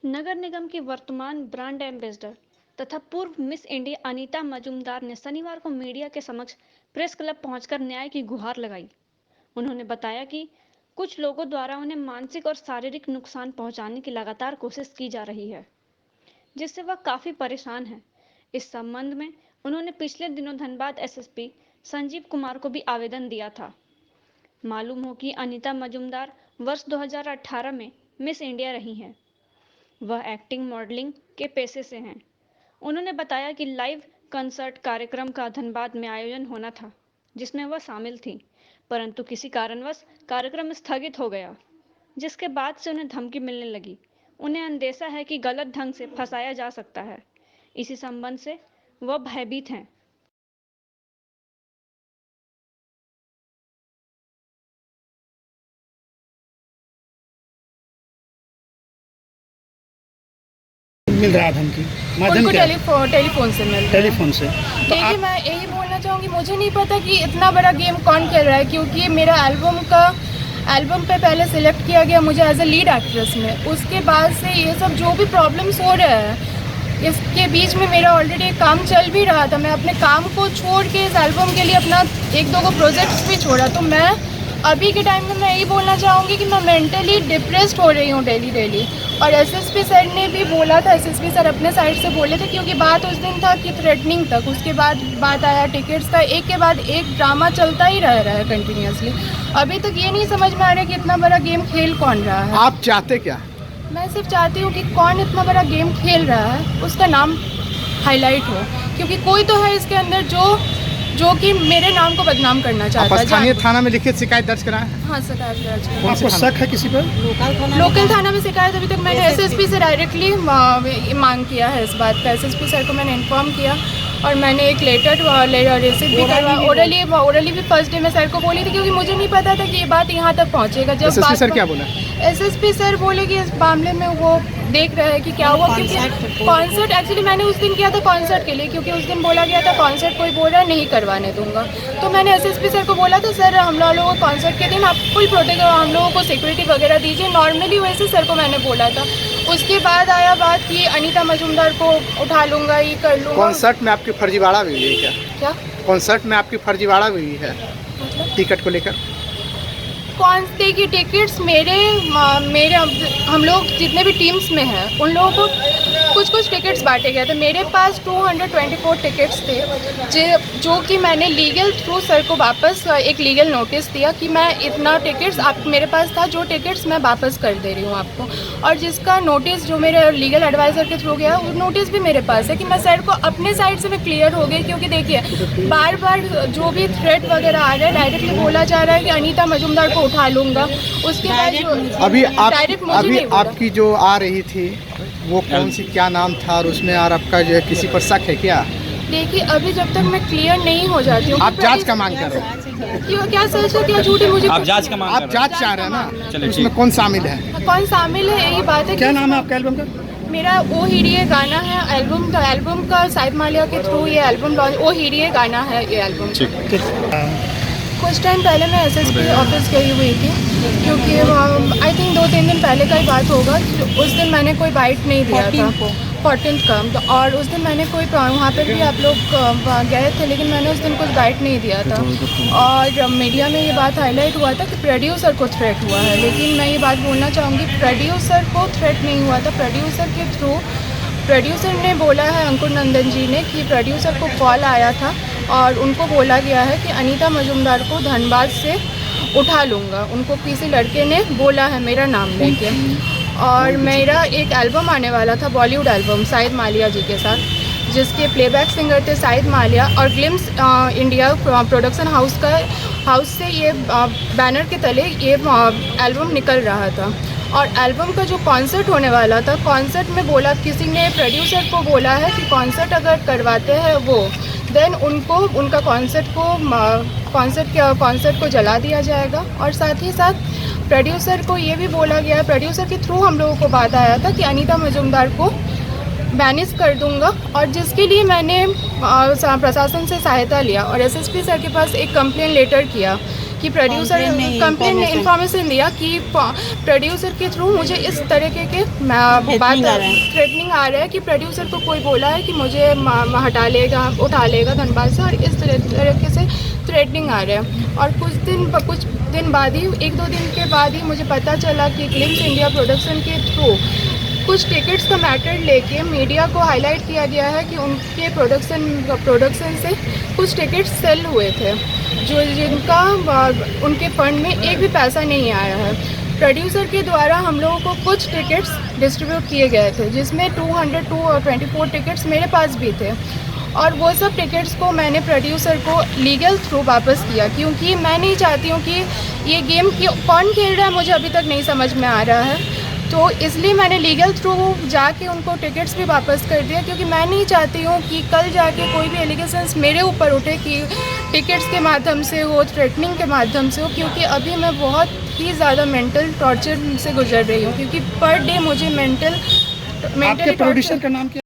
नगर निगम की वर्तमान brand ambassador तथा पूर्व मिस इंडिया अनीता मजूमदार ने शनिवार को मीडिया के समक्ष प्रेस क्लब पहुंचकर न्याय की गुहार लगाई। उन्होंने बताया कि कुछ लोगों द्वारा उन्हें मानसिक और शारीरिक नुकसान पहुंचाने की लगातार कोशिश की जा रही है, जिससे वह काफी परेशान है। इस संबंध में उन्होंने पिछले दिनों धनबाद एसएसपी संजीव कुमार को भी आवेदन दिया था। मालूम हो कि अनीता मजूमदार वर्ष 2018 में मिस इंडिया रही हैं। वह एक्टिंग मॉडलिंग के पेशे से हैं। उन्होंने बताया कि लाइव कंसर्ट कार्यक्रम का धनबाद में आयोजन होना था, जिसमें वह शामिल थी, परंतु किसी कारणवश कार्यक्रम स्थगित हो गया, जिसके बाद से उन्हें धमकी मिलने लगी। उन्हें अंदेशा है कि गलत ढंग से फंसाया जा सकता है। इसी संबंध से वह भयभीत हैं। मिल रहा धमकी? माध्यम उनको क्या? टेलीफोन से मिल रहा है। टेलीफोन से। तो देखिए, आप मैं यही बोलना चाहूँगी, मुझे नहीं पता कि इतना बड़ा गेम कौन खेल रहा है, क्योंकि मेरा एल्बम पे पहले सिलेक्ट किया गया मुझे एज ए लीड एक्ट्रेस में। उसके बाद से ये सब जो भी प्रॉब्लम्स हो रहे हैं, इसके बीच में मेरा ऑलरेडी काम चल भी रहा था। मैं अपने काम को छोड़ के इस एल्बम के लिए अपना एक दो प्रोजेक्ट्स भी छोड़ा। तो मैं अभी के टाइम में मैं यही बोलना चाहूँगी कि मैं मेंटली डिप्रेस्ड हो रही हूँ डेली। और एसएसपी सर ने भी बोला था, एसएसपी सर अपने साइड से बोले थे, क्योंकि बात उस दिन था कि थ्रेटनिंग तक, उसके बाद बात आया टिकट्स का, एक के बाद एक ड्रामा चलता ही रह रहा है कंटिन्यूसली। अभी तक ये नहीं समझ में आ रहा है कि इतना बड़ा गेम खेल कौन रहा है। आप चाहते क्या? मैं सिर्फ चाहती हूँ कि कौन इतना बड़ा गेम खेल रहा है उसका नाम हाईलाइट हो, क्योंकि कोई तो है इसके अंदर जो कि मेरे नाम को बदनाम करना चाहता है। स्थानीय थाना में लिखित शिकायत दर्ज कराएं? हाँ, शिकायत दर्ज कराएं। आपको शक है किसी पर? लोकल थाना में शिकायत अभी तक मैंने एसएसपी से डायरेक्टली मांग किया है इस बात का। एसएसपी सर को मैंने इन्फॉर्म किया और मैंने एक लेटर रिसीव भी करवा, ओरली भी फर्स्ट डे में सर को बोली थी, क्योंकि मुझे नहीं पता था कि ये बात यहाँ तक पहुँचेगा। जब एसएसपी सर क्या बोला? एसएसपी सर बोले कि इस मामले में वो देख रहे हैं कि क्या हुआ, क्योंकि कॉन्सर्ट एक्चुअली मैंने उस दिन किया था कॉन्सर्ट के लिए, क्योंकि उस दिन बोला गया था कॉन्सर्ट कोई बोल रहा है नहीं करवाने दूंगा। तो मैंने एसएसपी सर को बोला था, सर हम लोगों को कॉन्सर्ट के दिन आप फुल प्रोटेक्ट, हम लोगों को सिक्योरिटी वगैरह दीजिए। नॉर्मली वैसे सर को मैंने बोला था। उसके बाद आया बात कि अनीता मजूमदार को उठा लूंगा, ये कर लूँगा। कॉन्सर्ट में आपकी फर्जीवाड़ा हुई है क्या? कॉन्सर्ट में आपकी फर्जीवाड़ा हुई है टिकट को लेकर? कौन से की टिकट्स मेरे हम लोग जितने भी टीम्स में हैं उन लोगों को कुछ टिकट्स बांटे गए थे। मेरे पास 224 टिकट्स थे, जो कि मैंने लीगल थ्रू सर को वापस एक लीगल नोटिस दिया कि मैं इतना टिकट्स आप मेरे पास था, जो टिकट्स मैं वापस कर दे रही हूँ आपको। और जिसका नोटिस जो मेरे लीगल एडवाइज़र के थ्रू गया, वो नोटिस भी मेरे पास है कि मैं सर को अपने साइड से मैं क्लियर हो गई। क्योंकि देखिए, बार बार जो भी थ्रेट वगैरह आ रहा है, डायरेक्टली बोला जा रहा है कि अनीता मजूमदार को उठा लूँगा। उसके बाद अभी आपकी जो आ रही थी वो कौन सी, क्या नाम था, और उसमें और आपका जो है किसी पर शक है क्या? देखिए, अभी जब तक मैं क्लियर नहीं हो जाती हूँ, आप जांच का मांग कर रहे हैं? क्यों, क्या सच है क्या झूठ है, मुझे आप जांच का मांग कर आप जांच चाह रहे हैं ना? उसमें कौन शामिल है? कौन शामिल है, यही बात है। क्या नाम है आपका एल्बम का? मेरा ओ हीड़िए गाना है। एल्बम का साइद मालिया के थ्रू ये एल्बम लॉन्च, ओ हीड़िए गाना है ये एल्बम। कुछ टाइम पहले मैं एसएसपी ऑफिस गई हुई थी, क्योंकि आई थिंक 2-3 दिन पहले का ही बात होगा। उस दिन मैंने कोई बाइट नहीं दिया था, 14th का। और उस दिन मैंने कोई, वहाँ पर भी आप लोग गए थे, लेकिन मैंने उस दिन कुछ बाइट नहीं दिया था। और मीडिया में ये बात हाईलाइट हुआ था कि प्रोड्यूसर को थ्रेट हुआ है, लेकिन मैं ये बात बोलना चाहूँगी, प्रोड्यूसर को थ्रेट नहीं हुआ था। प्रोड्यूसर के थ्रू प्रोड्यूसर ने बोला है, अंकुर नंदन जी ने, कि प्रोड्यूसर को कॉल आया था और उनको बोला गया है कि अनीता मजूमदार को धनबाद से उठा लूँगा। उनको किसी लड़के ने बोला है मेरा नाम लेके। और मेरा एक एल्बम आने वाला था, बॉलीवुड एल्बम साइद मालिया जी के साथ, जिसके प्लेबैक सिंगर थे साइद मालिया। और ग्लिम्स इंडिया प्रोडक्शन हाउस से ये बैनर के तले ये एल्बम निकल रहा था। और एल्बम का जो कॉन्सर्ट होने वाला था, कॉन्सर्ट में बोला, किसी ने प्रोड्यूसर को बोला है कि कॉन्सर्ट अगर करवाते हैं वो, देन उनको उनका कॉन्सर्ट को जला दिया जाएगा। और साथ ही साथ प्रोड्यूसर को ये भी बोला गया, प्रोड्यूसर के थ्रू हम लोगों को बात आया था कि अनीता मजूमदार को बैनिश कर दूंगा। और जिसके लिए मैंने प्रशासन से सहायता लिया और एसएसपी सर के पास एक कंप्लेन लेटर किया कि प्रोड्यूसर कंप्लेन ने इन्फॉर्मेशन दिया कि प्रोड्यूसर के थ्रू मुझे इस तरीके के बात थ्रेटनिंग आ रहा है कि प्रोड्यूसर को कोई बोला है कि मुझे हटा लेगा, उठा लेगा धनबाद से, और इस तरीके से थ्रेटनिंग आ रहा है। और कुछ दिन बाद ही, 1-2 दिन के बाद ही मुझे पता चला कि ग्लिम्स इंडिया प्रोडक्शन के थ्रू कुछ टिकट्स का मैटर लेके मीडिया को हाईलाइट किया गया है कि उनके प्रोडक्शन से कुछ टिकट्स सेल हुए थे जिनका उनके फंड में एक भी पैसा नहीं आया है। प्रोड्यूसर के द्वारा हम लोगों को कुछ टिकट्स डिस्ट्रीब्यूट किए गए थे जिसमें 224 टिकट्स मेरे पास भी थे, और वो सब टिकट्स को मैंने प्रोड्यूसर को लीगल थ्रू वापस किया, क्योंकि मैं नहीं चाहती हूँ कि ये गेम कौन खेल रहा है मुझे अभी तक नहीं समझ में आ रहा है। तो इसलिए मैंने लीगल थ्रू जाके उनको टिकट्स भी वापस कर दिया, क्योंकि मैं नहीं चाहती हूँ कि कल जाके कोई भी एलिगेशंस मेरे ऊपर उठे कि टिकट्स के माध्यम से हो, थ्रेटनिंग के माध्यम से हो, क्योंकि अभी मैं बहुत ही ज़्यादा मेंटल टॉर्चर से गुजर रही हूँ, क्योंकि पर डे मुझे आपके प्रोड्यूसर का नाम क्या?